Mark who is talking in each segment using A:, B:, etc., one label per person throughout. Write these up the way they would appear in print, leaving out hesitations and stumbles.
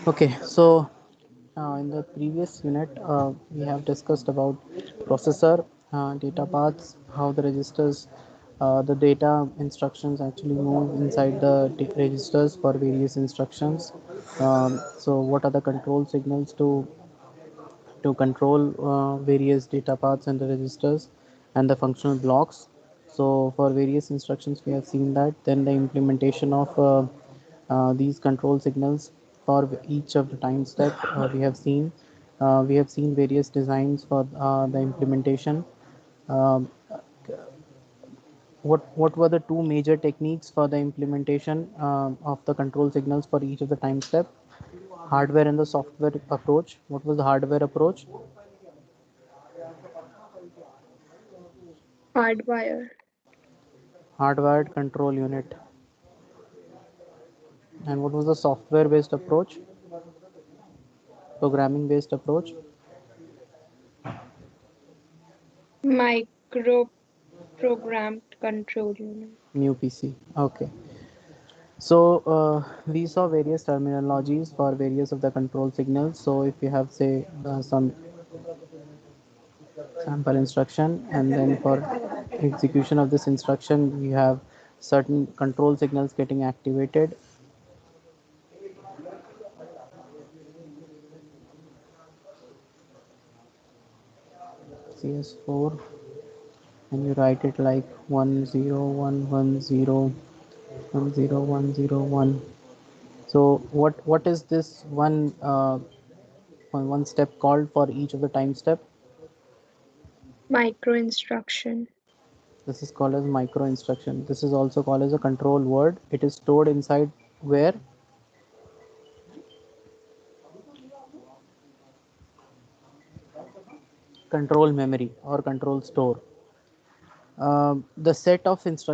A: Okay, so in the previous unit, we have discussed about processor, data paths, how the registers, the data instructions actually move inside the registers for various instructions. So, what are the control signals to control various data paths and the registers and the functional blocks. So for various instructions we have seen that. Then the implementation of these control signals for each of the time step we have seen various designs for the implementation. um, what were the two major techniques for the implementation of the control signals for each of the time step? Hardware and the software approach. What was the hardware approach?
B: Hardwire.
A: Hardwired control unit. And what was the software based approach? Programming based approach?
B: Micro programmed control unit.
A: New PC. Okay. So we saw various terminologies for various of the control signals. So if you have say some sample instruction, and then for execution of this instruction we have certain control signals getting activated. CS4, and you write it like 10110 10101. So what is this one step called for each of the time step?
B: Micro instruction.
A: This is called as micro instruction. This is also called as a control word. It is stored inside where? Control memory or control store. The set of these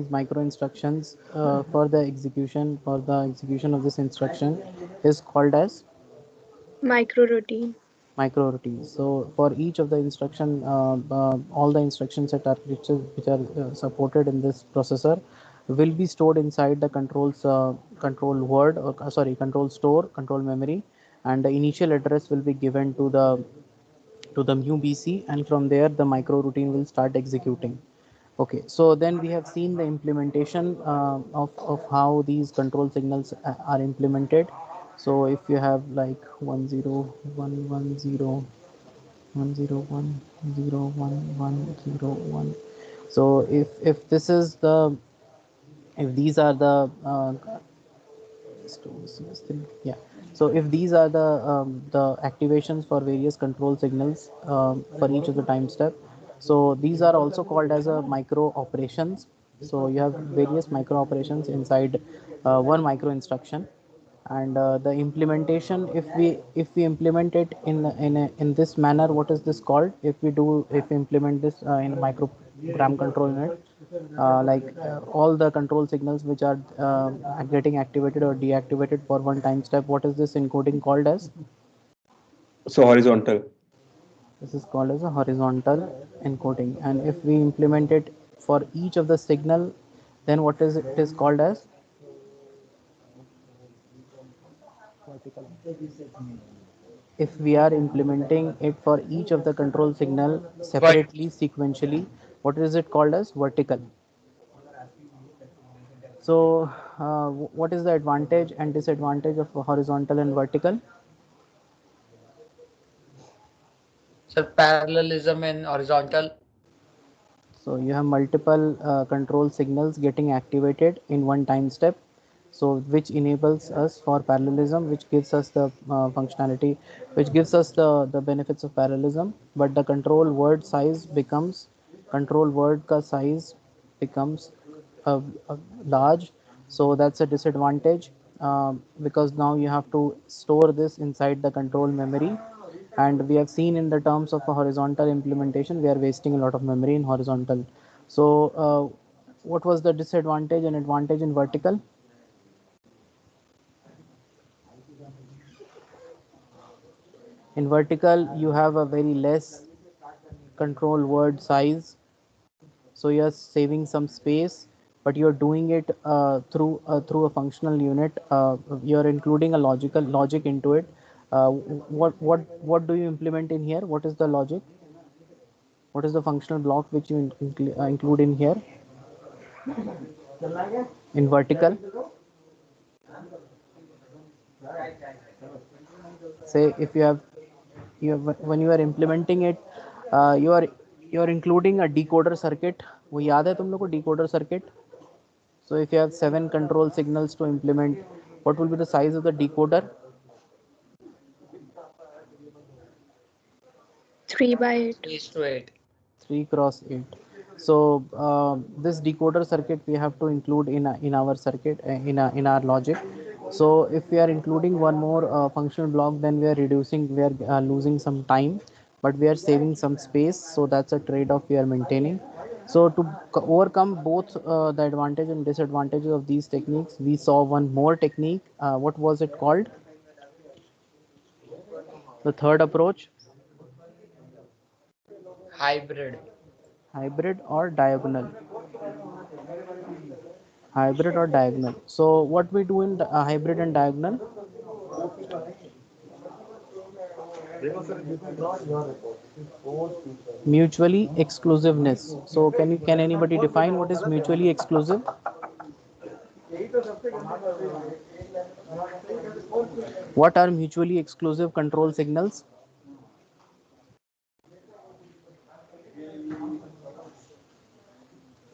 A: micro instructions for the execution of this instruction is called as
B: Micro routine.
A: micro routines. So for each of the instruction, all the instructions that are which are supported in this processor will be stored inside the control word, or sorry, control store, control memory, and the initial address will be given to the new BC, and from there the micro routine will start executing. Okay, so then we have seen the implementation of how these control signals are implemented. So if you have like 10110 101 so if this is the if these are the yeah, so if these are the activations for various control signals for each of the time step, so these are also called as a micro operations. So you have various micro operations inside one micro instruction. And the implementation, if we implement it in this manner, what is this called? If we implement this in a microgram control unit, all the control signals which are getting activated or deactivated for one time step, what is this encoding called as?
C: So horizontal.
A: This is called as a horizontal encoding. And if we implement it for each of the signal, then what is it is called as? If we are implementing it for each of the control signal
D: But
A: separately, sequentially, what is it called as? Vertical. So what is the advantage and disadvantage of horizontal and vertical?
D: sir, parallelism in horizontal.
A: So you have multiple control signals getting activated in one time step, so which enables us for parallelism, which gives us the functionality, which gives us the benefits of parallelism. But the control word ka size becomes large, so that's a disadvantage, because now you have to store this inside the control memory. And we have seen in the terms of a horizontal implementation, we are wasting a lot of memory in horizontal. So what was the disadvantage and advantage in vertical? In vertical you have a very less control word size, so you're saving some space. but you're doing it through a functional unit. You're including a logic into it. What do you implement in here? What is the logic? What is the functional block which you include in here in vertical? Say if when you are implementing it, you are including a decoder circuit. वो याद है तुम लोग को decoder circuit? So if you have 7 control signals to implement, what will be the size of the decoder?
B: 3 by 8.
D: 3:8.
A: 3 cross 8. So this decoder circuit we have to include in our circuit, in our logic. So if we are including one more functional block, then we are losing some time, but we are saving some space. So that's a trade-off we are maintaining. So to overcome both the advantage and disadvantages of these techniques, we saw one more technique. What was it called? The third approach,
D: Hybrid.
A: hybrid or diagonal. Hybrid or diagonal. So what we do in the, hybrid and diagonal? Mutually exclusiveness. So can anybody define what is mutually exclusive? What are mutually exclusive control signals?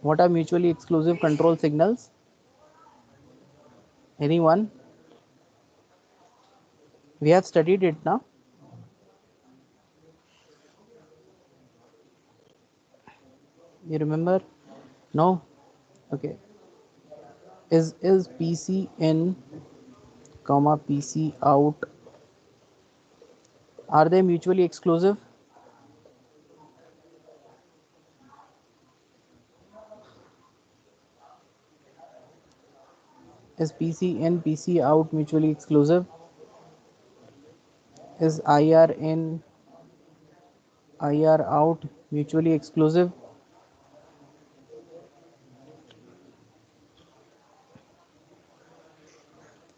A: What are mutually exclusive control signals? Anyone? We have studied it now. You remember? No? Okay. Is PC in comma PC out, are they mutually exclusive? Is PC in PC out mutually exclusive? Is IR in IR out mutually exclusive?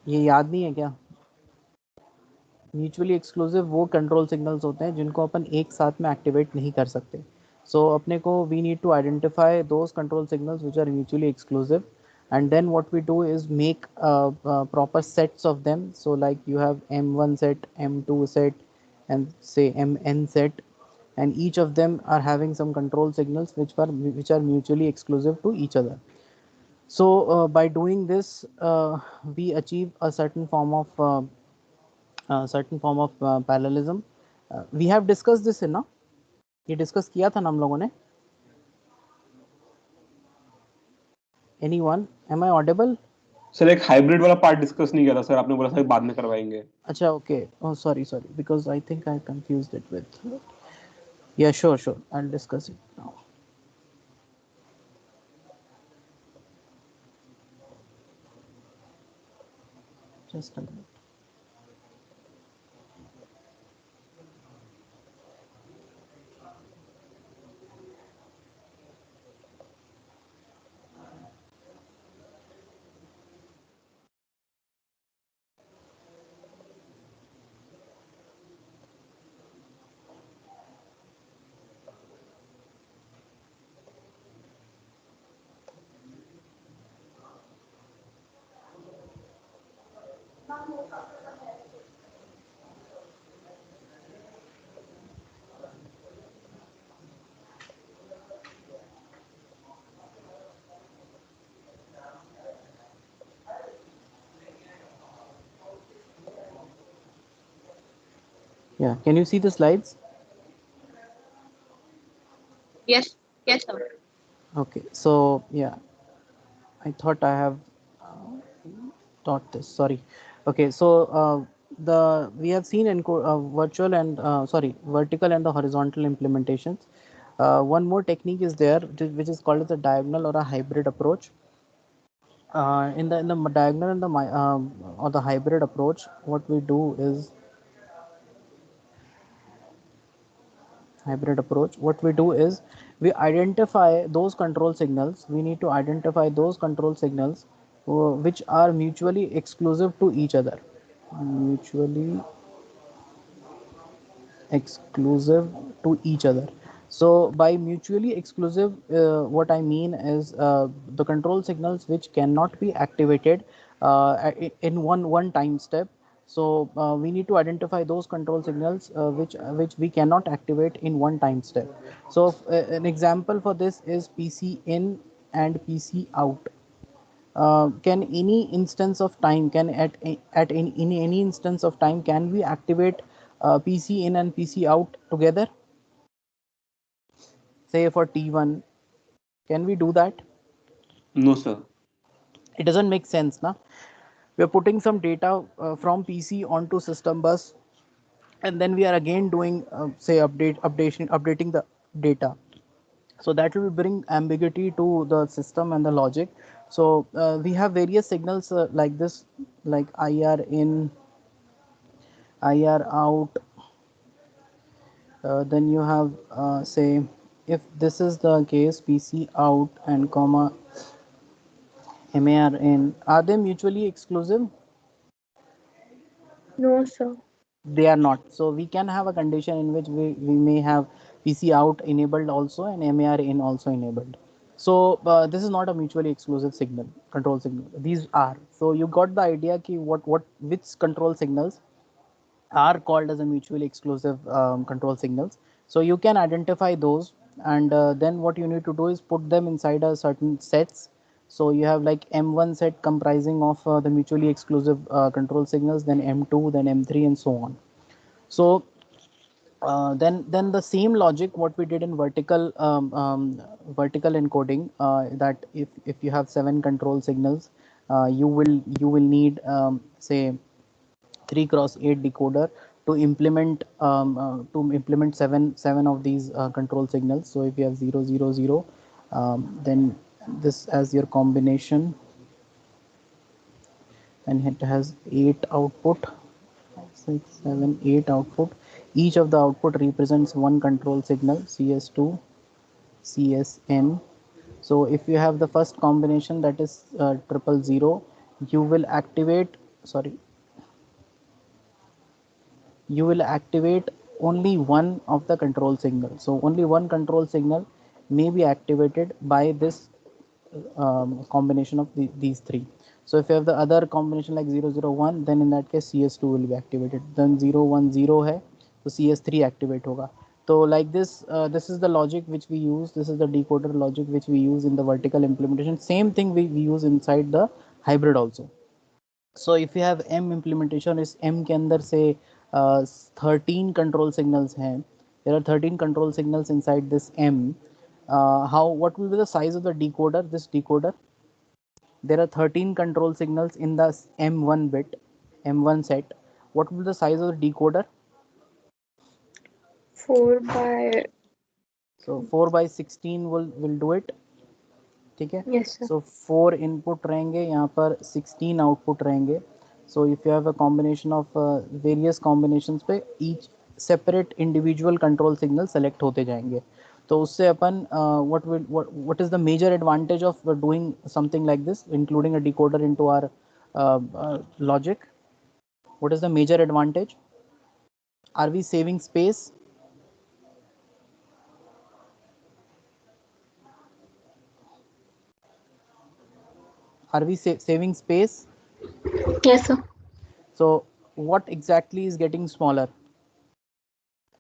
A: ये याद नहीं है क्या? Mutually exclusive वो control signals होते हैं जिनको अपन एक साथ में एक्टिवेट नहीं कर सकते. सो अपने को we need to identify those control signals which are mutually exclusive, and then what we do is make proper sets of them. So like you have M1 set, M2 set, and say MN set, and each of them are having some control signals which are mutually exclusive to each other. So by doing this, we achieve a certain form of parallelism. We have discussed this in ना, ये discuss किया था ना हम लोगों ने. Anyone? Am I audible?
C: Sir एक hybrid वाला पार्ट डिस्कस नहीं किया था सर, आपने बोला था कि बाद में करवाएंगे.
A: अच्छा, okay. Oh, sorry, because I think I confused it with. Yeah, sure. I'll discuss it now. Just a minute. Yeah, can you see the slides?
B: Yes, yes, sir.
A: Okay, so yeah, I thought I have taught this. Sorry. Okay, so the we have seen virtual and vertical and the horizontal implementations. One more technique is there, which is called as a diagonal or a hybrid approach. In the diagonal and or the hybrid approach, what we do is what we do is we identify those control signals. We need to identify those control signals which are mutually exclusive to each other. Mutually exclusive to each other. So by mutually exclusive, what I mean is the control signals which cannot be activated in one time step. So we need to identify those control signals which we cannot activate in one time step. So an example for this is PC in and PC out. Can any instance of time, can at in any instance of time, can we activate PC in and PC out together? Say for T1, can we do that?
C: No, sir.
A: It doesn't make sense, na? We're putting some data from PC onto system bus, and then we are again doing say updating the data. So that will bring ambiguity to the system and the logic. So we have various signals like this, like IR in, IR out. Then you have say, if this is the case, PC out and comma MAR in, are they mutually exclusive?
B: No, sir.
A: They are not. So we can have a condition in which we may have PC out enabled also and MAR in also enabled. So this is not a mutually exclusive signal, control signal. These are. So you got the idea ki which control signals are called as a mutually exclusive control signals. So you can identify those, and then what you need to do is put them inside a certain sets. So you have like M1 set comprising of the mutually exclusive control signals, then M2, then M3, and so on. So then the same logic what we did in vertical encoding, that if you have 7 control signals, you will need say 3x8 decoder to implement seven of these control signals. So if you have 0 0 0, then this as your combination, and it has 8 output, 6 7 8 output. Each of the output represents one control signal, CS2, CSN. So if you have the first combination, that is 0 0 0, you will activate, sorry, you will activate only one of the control signal. So only one control signal may be activated by this combination of these three. So if you have the other combination like 0 0 1, then in that case CS2 will be activated. Then 0 1 0 hai, so CS3 activate hoga. So like this, this is the logic which we use. This is the decoder logic which we use in the vertical implementation. Same thing we use inside the hybrid also. So if you have M implementation, is M के अंदर से 13 control signals हैं. There are 13 control signals inside this M. What will be the size of the decoder? This decoder, there are 13 control signals in the M1 bit, M1 set. What will be the size of the decoder?
B: 4 by.
A: So 4 by 16 will do it. ठीक है.
B: Yes, sir.
A: So 4 input रहेंगे, यहाँ पर 16 output रहेंगे. So if you have a combination of various combinations पे each separate individual control signal select होते जाएंगे. तो उससे अपन what is the major advantage of doing something like this, including a decoder into our logic? What is the major advantage? Are we saving space? Are we saving space?
B: Yes, sir.
A: So what exactly is getting smaller?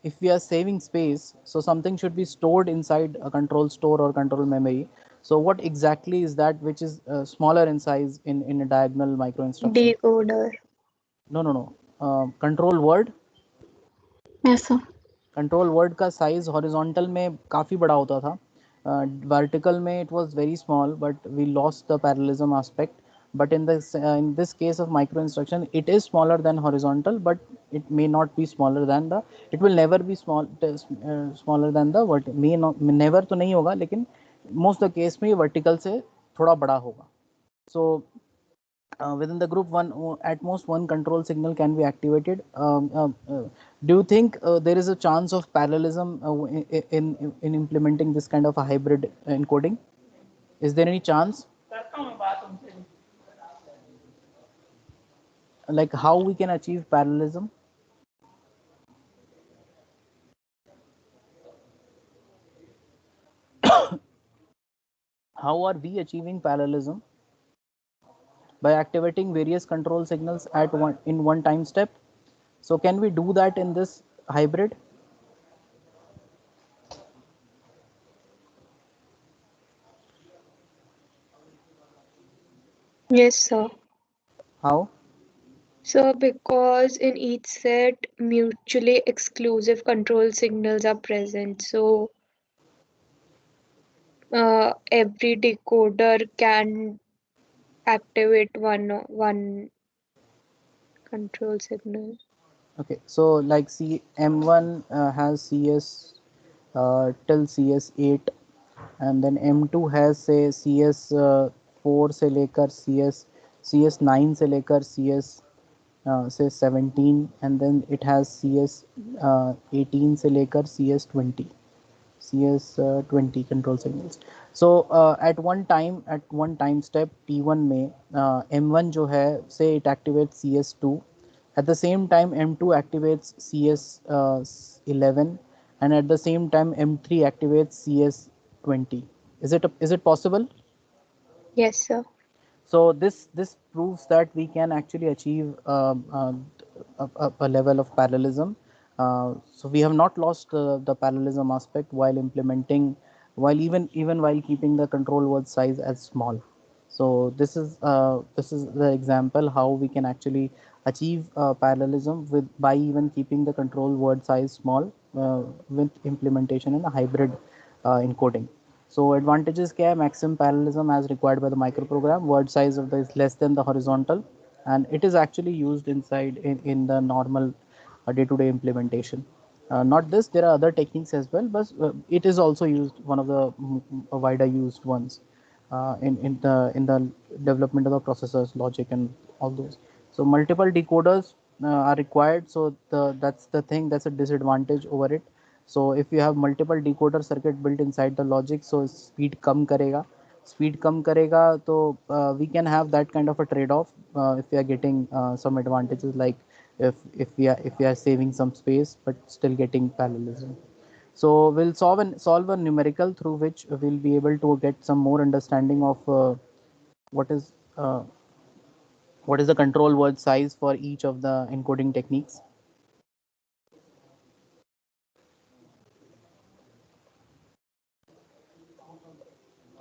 A: If we are saving space, so something should be stored inside a control store or control memory. So what exactly is that which is smaller in size in a diagonal micro instruction?
B: Decoder.
A: No. Control word.
B: Yes, sir.
A: Control word का size horizontal में काफ़ी बड़ा होता था. Vertical में it was very small, but we lost the parallelism aspect. But in this case of micro instruction, it is smaller than horizontal, but it may not be smaller than the, it will never be smaller than the vertical. may not, never तो नहीं होगा, लेकिन most the case में vertical से थोड़ा बड़ा होगा. So within the group, at most one control signal can be activated. Do you think there is a chance of parallelism in implementing this kind of a hybrid encoding? Is there any chance? Like how we can achieve parallelism? How are we achieving parallelism? By activating various control signals at one time step. So can we do that in this hybrid?
B: Yes, sir.
A: How?
B: So, because in each set, mutually exclusive control signals are present, so every decoder can activate one control signal.
A: Okay, so like C M1 has CS till CS8, and then M2 has say CS4 से लेकर CS9 से लेकर CS say 17, and then it has CS 18 से लेकर CS20. CS20 control signals. So at one time step T1 में M1 जो है say it activates CS2, at the same time M2 activates CS11, and at the same time M3 activates CS20. Is it possible?
B: Yes, sir.
A: So this proves that we can actually achieve a level of parallelism. So we have not lost the parallelism aspect while implementing, while even while keeping the control word size as small. So this is the example how we can actually achieve parallelism with by even keeping the control word size small with implementation in a hybrid encoding. So advantages क्या है? Maximum parallelism as required by the microprogram. Word size of the is less than the horizontal, and it is actually used inside in the normal day-to-day implementation. Not this, there are other techniques as well, but it is also used, one of the wider used ones in the development of the processors, logic, and all those. So multiple decoders are required. So that's the thing, that's a disadvantage over it. So if you have multiple decoder circuit built inside the logic, so speed come karega, so we can have that kind of a trade-off if we are getting some advantages, like if we are saving some space but still getting parallelism. So we'll solve a numerical through which we'll be able to get some more understanding of what is uh, what is the control word size for each of the encoding techniques.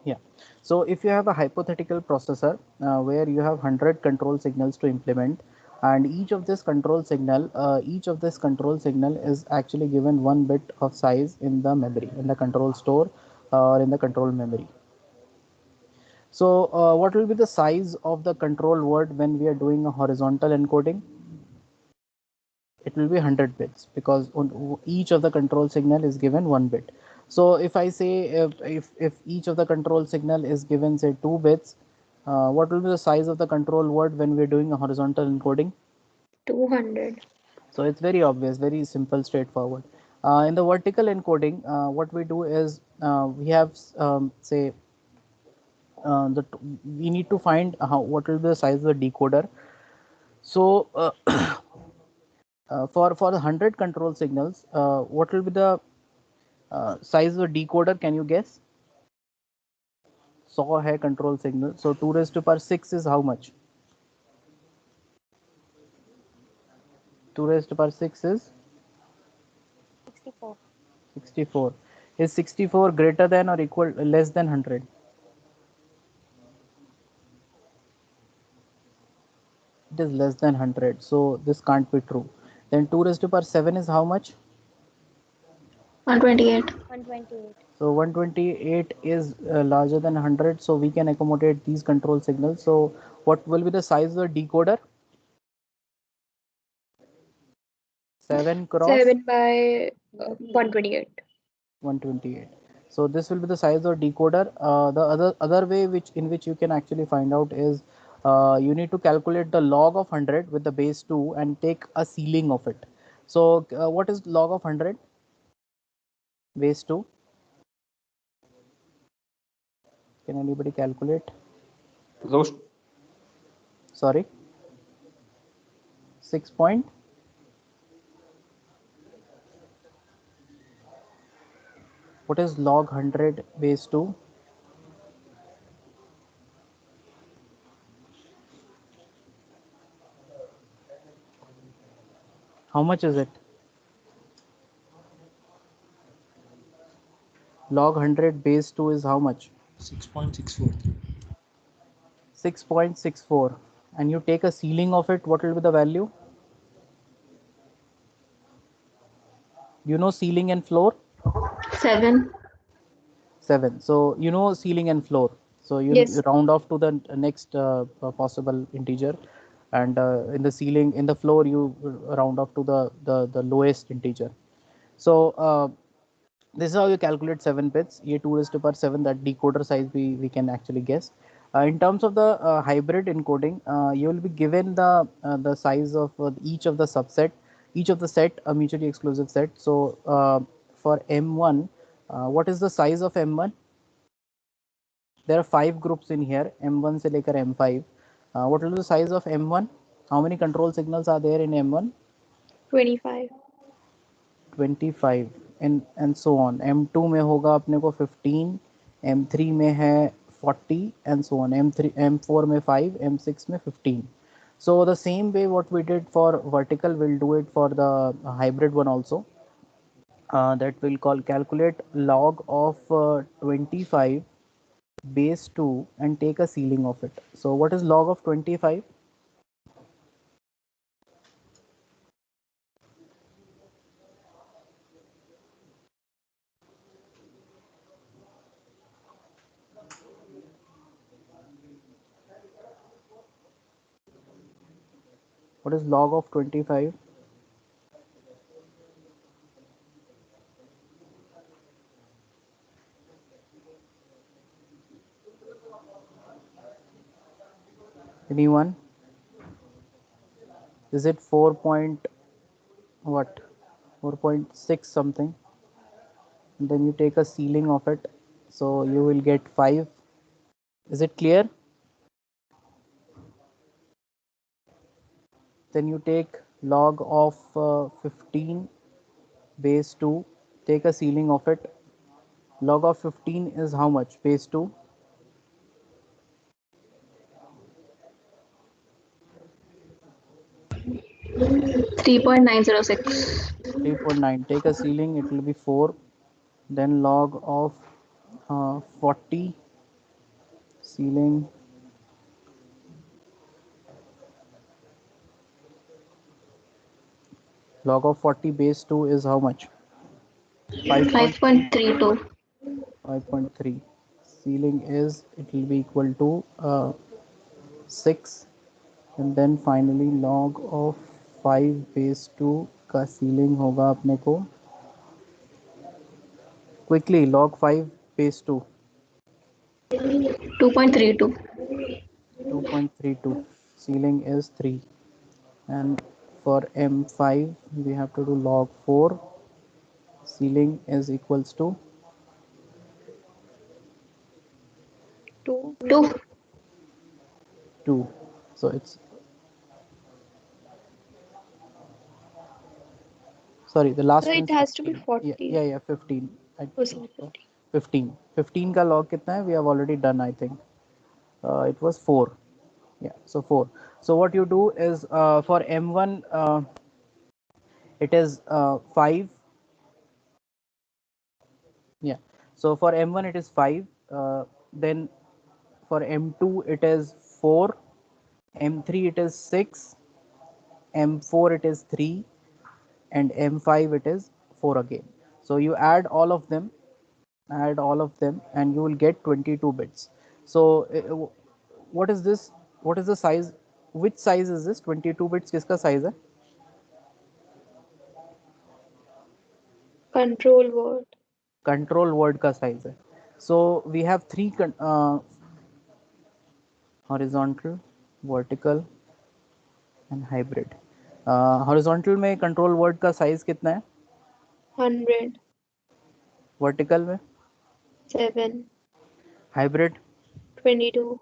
A: Yeah. So if you have a hypothetical processor where you have 100 control signals to implement, and each of this control signal is actually given one bit of size in the memory, in the control store, or in the control memory. So what will be the size of the control word when we are doing a horizontal encoding? It will be 100 bits, because on each of the control signal is given one bit. So if I say, if each of the control signal is given say 2 bits, what will be the size of the control word when we're doing a horizontal encoding?
B: 200.
A: So it's very obvious, very simple, straightforward. In the vertical encoding, what we do is we have say we need to find what will be the size of the decoder. So for the 100 control signals, what will be the size of the decoder? Can you guess? 100 है control signal, so 2 raised to power 6 is how much? 2 raised to power 6 is
E: 64.
A: 64. Is 64 greater than or equal less than 100? It is less than 100, so this can't be true. Then 2 raised to power 7 is how much?
B: 128.
E: 128.
A: So 128 is larger than 100, so we can accommodate these control signals. So what will be the size of the decoder? 7 cross
B: 7 by 128.
A: 128. So this will be the size of decoder. The other way which in which you can actually find out is you need to calculate the log of 100 with the base 2 and take a ceiling of it. So what is log of 100 base 2? Can anybody calculate?
C: So
A: Sorry, 6 point. What is log 100 base 2? How much is it? Log 100 base 2 is how much?
D: 6.64.
A: 6.64. And you take a ceiling of it, what will be the value? You know ceiling and floor?
B: 7.
A: 7. So you know ceiling and floor. So you
B: Yes.
A: round off to the next possible integer, and in the ceiling, in the floor, you round off to the lowest integer. So this is how you calculate 7 bits. ये 2 raised to power 7, that decoder size we can actually guess. In terms of the hybrid encoding, you will be given the size of each of the subset, each of the set, a mutually exclusive set. So for M1, what is the size of M1? There are 5 groups in here, M1 से लेकर M5. What will be the size of M1? How many control signals are there in M1?
B: 25.
A: 25 and so on. M2 में होगा अपने को 15, M3 में है 40 and so on. M3, M4 में 5, M6 में 15. So the same way what we did for vertical, we'll do it for the hybrid one also. That will calculate log of 25 base 2 and take a ceiling of it. So what is log of 25? What is log of 25? Anyone? Is it 4 point what? 4.6 something? And then you take a ceiling of it, so you will get 5. Is it clear? Then you take log of 15 base 2, take a ceiling of it. Log of 15 is how much? Base 2.
B: 3.906.
A: 3.9. Take a ceiling, it will be 4. Then log of 40 ceiling, log of 40 base 2 is how much? 5.3.
B: 5.32.
A: 5.3. Ceiling is, it will be equal to 6. And then finally log of 5 base 2 का ceiling होगा अपने को. Quickly, log 5 base 2.
B: 2.32.
A: 2.32. Ceiling is 3. And for M5 we have to do log 4. Ceiling is equals to
B: 2.
A: 2. So it's, sorry, the last
B: So
A: one
B: it
A: is
B: has to be
A: 15.
B: 40.
A: Yeah, 15.
B: Oh, sorry, 50.
A: 15. 15 का log कितना है? We have already done, I think. It was 4. Yeah, so 4. So what you do is for M1 it is 5. Yeah, so for M1 it is 5. Then for M2 it is 4. M3 it is 6. M4 it is 3. And M5 it is 4 again. So you add all of them, and you will get 22 bits. So what is this? What is the size? Which size is this? 22 bits किसका size है?
B: Control word.
A: Control word का size है. So we have 3 horizontal, vertical and hybrid. Horizontal में control word का size कितना है?
B: 100,
A: vertical में?
B: 7,
A: hybrid?
B: 22.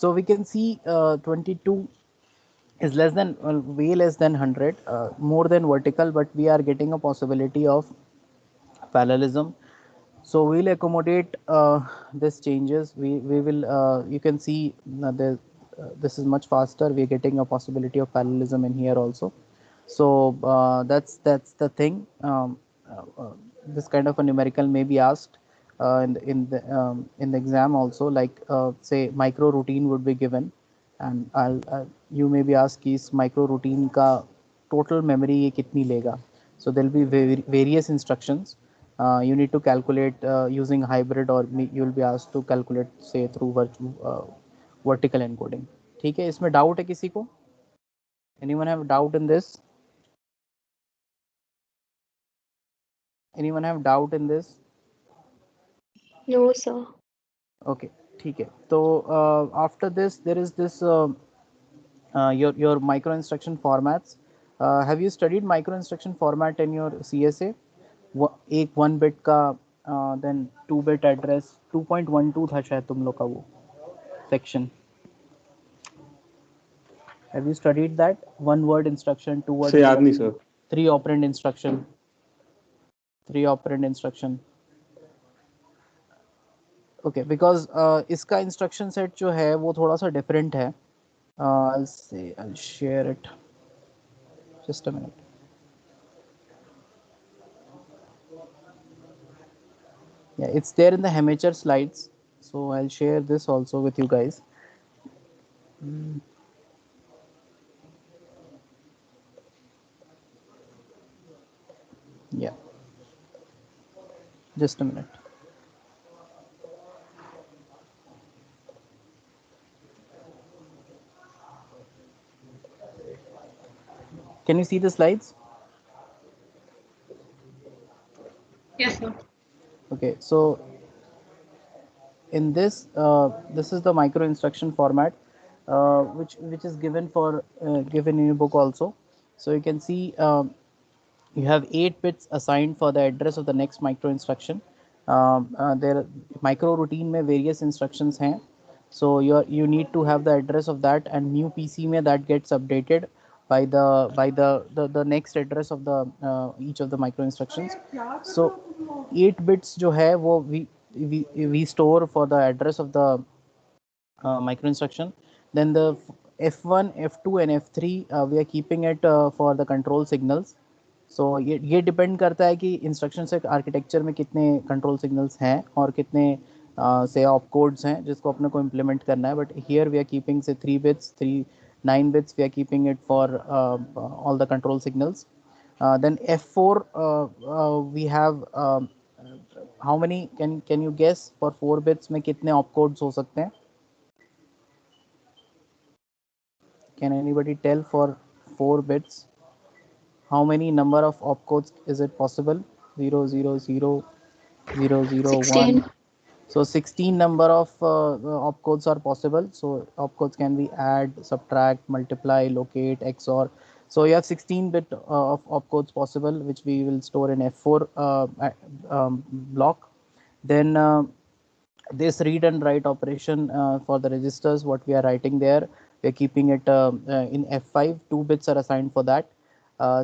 A: So we can see 22 is less than, way less than 100, more than vertical, but we are getting a possibility of parallelism. So we'll accommodate this changes. We will, you can see this is much faster. We're getting a possibility of parallelism in here also. So that's the thing. This kind of a numerical may be asked in the exam also, like say micro routine would be given, and you may be asked कि इस micro routine का total memory ये कितनी लेगा. So there will be various instructions. You need to calculate using hybrid, or you will be asked to calculate say through vertical encoding. ठीक है, इसमें doubt है किसी को? Anyone have doubt in this? Anyone have doubt in this?
B: No, sir.
A: Okay, ठीक है. तो after this there is this your micro instruction formats. Have you studied micro instruction format in your CSA? एक 1 bit का, then 2 bit address, 2.12 था शायद तुम लोग का वो section. Have you studied that? 1 word instruction, 2 word
C: से याद नहीं
A: instruction,
C: sir.
A: 3 operand instruction, 3 operand instruction. Okay, because इसका instruction set जो है वो थोड़ा सा different है. I'll share it. Just a minute. Yeah, it's there in the Hemacher slides. So I'll share this also with you guys. Yeah. Just a minute. Can you see the slides?
B: Yes, sir.
A: Okay, so in this, this is the micro instruction format, which is given for given in your book also. So you can see you have 8 bits assigned for the address of the next micro instruction. There micro routine में various instructions हैं. So you need to have the address of that, and new PC में that gets updated by the next address of the each of the micro instructions. So 8 bits जो है वो we store for the address of the micro instruction. Then the F1, F2 and F3 we are keeping it for the control signals. So ये depend करता है कि instruction से architecture में कितने कंट्रोल सिग्नल्स हैं और कितने से ऑप कोड्स हैं जिसको अपने को इम्प्लीमेंट करना है. But here we are keeping से 3 bits, 9 bits we are keeping it for all the control signals. Then F4 we have how many, can you guess for 4 bits में कितने ऑप कोड्स हो सकते हैं? Can anybody tell for 4 bits how many number of opcodes is it possible? 0, 0, 0, 0, 0, 1.
B: 16.
A: So 16 number of opcodes are possible. So opcodes can be add, subtract, multiply, locate, XOR. So you have 16 bit of opcodes possible, which we will store in F4 block. Then this read and write operation for the registers, what we are writing there, we are keeping it in F5. 2 bits are assigned for that.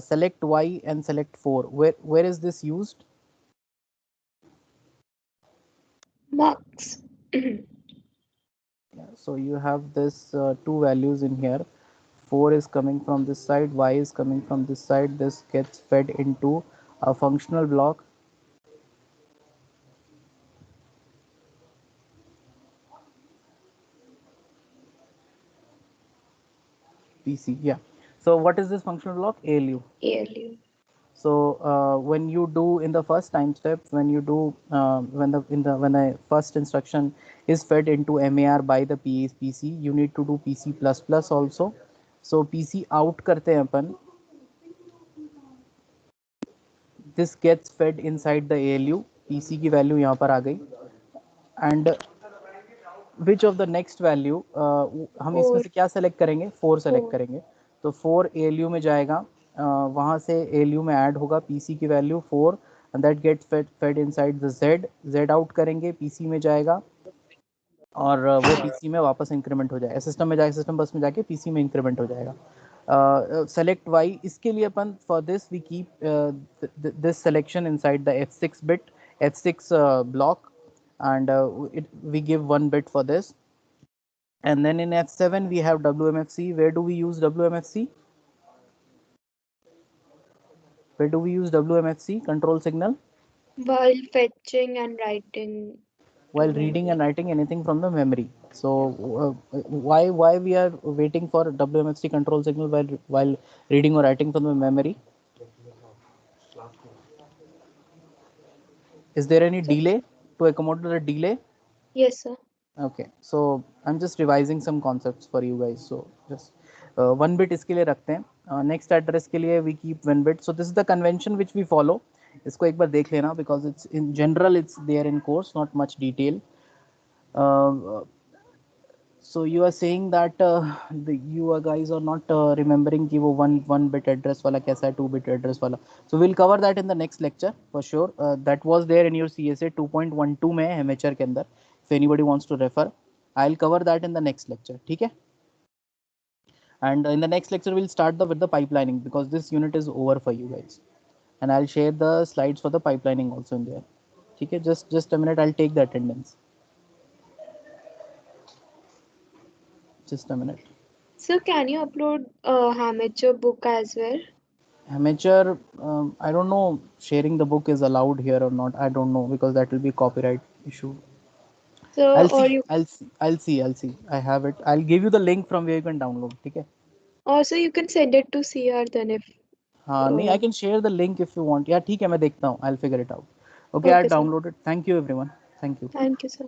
A: Select Y and select 4. Where is this used?
B: Marks.
A: Yeah, so you have this 2 values in here. 4 is coming from this side, Y is coming from this side. This gets fed into a functional block. PC, yeah. So what is this functional block? ALU.
B: ALU.
A: So when you do in the first time step, when you do when the first instruction is fed into MAR by the PC, you need to do PC plus plus also. So PC out करते हैं अपन. This gets fed inside the ALU. PC की value यहाँ पर आ गई. And which of the next value हम इसमें
B: 4.
A: से क्या सेलेक्ट करेंगे 4 सेलेक्ट
B: 4.
A: करेंगे तो 4 ALU में जाएगा वहाँ से ALU में ऐड होगा PC की value 4 and that gets fed inside the Z out करेंगे PC में जाएगा और वो PC में वापस इंक्रीमेंट हो जाएगा सिस्टम में जाके सिस्टम बस में जाके PC में इंक्रीमेंट हो जाएगा सेलेक्ट Y इसके लिए अपन for this we keep this selection inside the F6 bit F6 block and we give 1 bit for this and then in F7 we have WMFC. Where do we use WMFC? Where do we use WMFC control signal?
B: While fetching and writing
A: While
B: to
A: reading and
B: memory.
A: writing anything from the memory. So why we are waiting for WMFC control signal while reading or writing from the memory? Is there any
B: So,
A: delay to accommodate the delay?
B: yes, sir.
A: Okay, so I'm just revising some concepts for you guys. So just 1 bit इसके लिए रखते हैं next address के लिए we keep 1 bit. So this is the convention which we follow. इसको एक बार देख लेना because it's in general it's there in course, not much detail. So you are saying that you guys are not remembering कि वो one bit address वाला कैसा है 2 bit address वाला. So we'll cover that in the next lecture for sure. That was there in your CSA 2.12 में MHR के अंदर. If anybody wants to refer, I'll cover that in the next lecture. ठीक है? And in the next lecture we'll start with the pipelining because this unit is over for you guys. And I'll share the slides for the pipelining also in there. ठीक है? Just a minute. I'll take the attendance. Just a minute.
B: So, can you upload a amateur book as well?
A: Amateur, I don't know sharing the book is allowed here or not. I don't know because that will be copyright issue.
B: So,
A: I'll
B: or
A: see.
B: you
A: I'll see. I have it. I'll give you the link from where you can download. Okay.
B: also you can send it to CR then if
A: हाँ नहीं, I can share the link if you want. Yeah ठीक है मैं देखता हूँ. I'll figure it out. Okay, I
B: okay, sir.
A: downloaded. Thank you everyone. Thank you.
B: Thank you, sir.